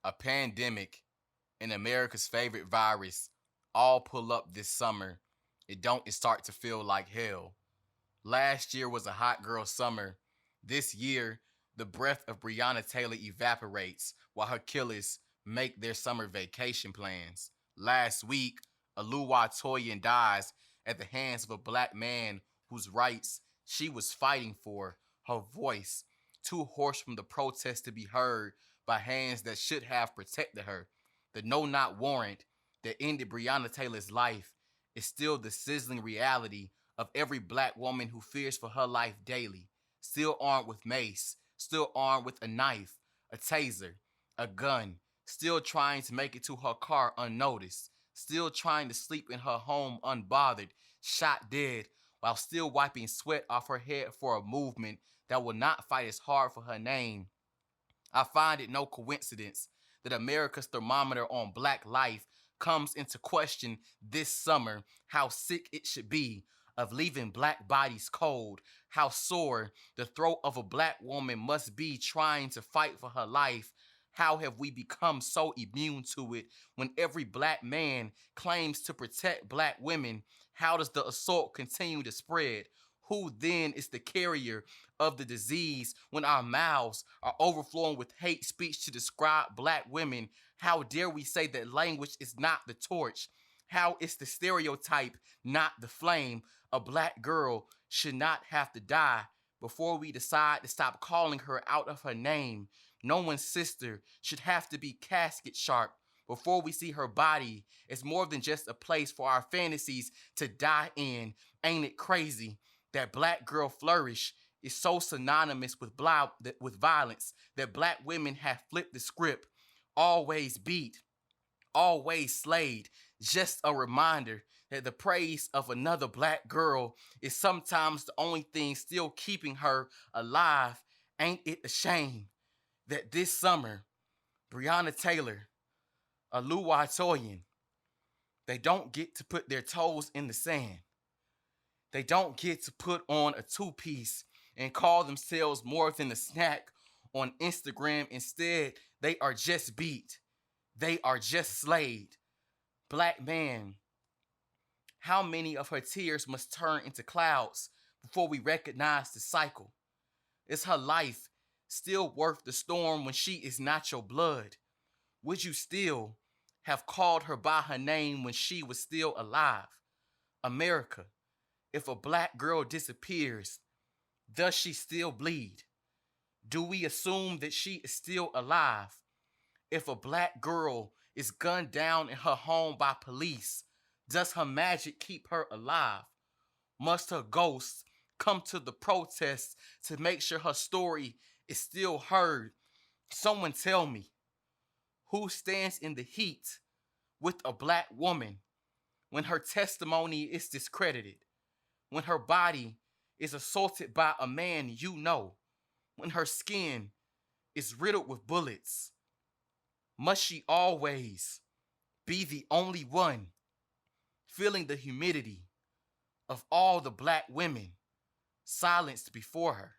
A pandemic and America's favorite virus all pull up this summer. It start to feel like hell. Last year was a hot girl summer. This year, the breath of Breonna Taylor evaporates while her killers make their summer vacation plans. Last week, Oluwatoyin dies at the hands of a black man whose rights she was fighting for, her voice too hoarse from the protest to be heard by hands that should have protected her. The no-knock warrant that ended Breonna Taylor's life is still the sizzling reality of every black woman who fears for her life daily, still armed with mace, still armed with a knife, a taser, a gun, still trying to make it to her car unnoticed, still trying to sleep in her home unbothered, shot dead, while still wiping sweat off her head for a movement that will not fight as hard for her name. I find it no coincidence that America's thermometer on black life comes into question this summer. How sick it should be of leaving black bodies cold, how sore the throat of a black woman must be trying to fight for her life. How have we become so immune to it when every black man claims to protect black women? How does the assault continue to spread? Who then is the carrier of the disease when our mouths are overflowing with hate speech to describe black women? How dare we say that language is not the torch? How is the stereotype not the flame? A black girl should not have to die before we decide to stop calling her out of her name. No one's sister should have to be casket sharp before we see her body as more than just a place for our fantasies to die in. Ain't it crazy that black girl flourish is so synonymous with violence that black women have flipped the script? Always beat, always slayed. Just a reminder that the praise of another black girl is sometimes the only thing still keeping her alive. Ain't it a shame that this summer, Breonna Taylor, Oluwatoyin, they don't get to put their toes in the sand. They don't get to put on a two-piece and call themselves more than a snack on Instagram. Instead, they are just beat. They are just slayed. Black man, how many of her tears must turn into clouds before we recognize the cycle? Is her life still worth the storm when she is not your blood? Would you still have called her by her name when she was still alive? America, if a black girl disappears, does she still bleed? Do we assume that she is still alive? If a black girl is gunned down in her home by police, does her magic keep her alive? Must her ghost come to the protests to make sure her story is still heard? Someone tell me, who stands in the heat with a black woman when her testimony is discredited, when her body is assaulted by a man you know, when her skin is riddled with bullets? Must she always be the only one feeling the humidity of all the black women silenced before her?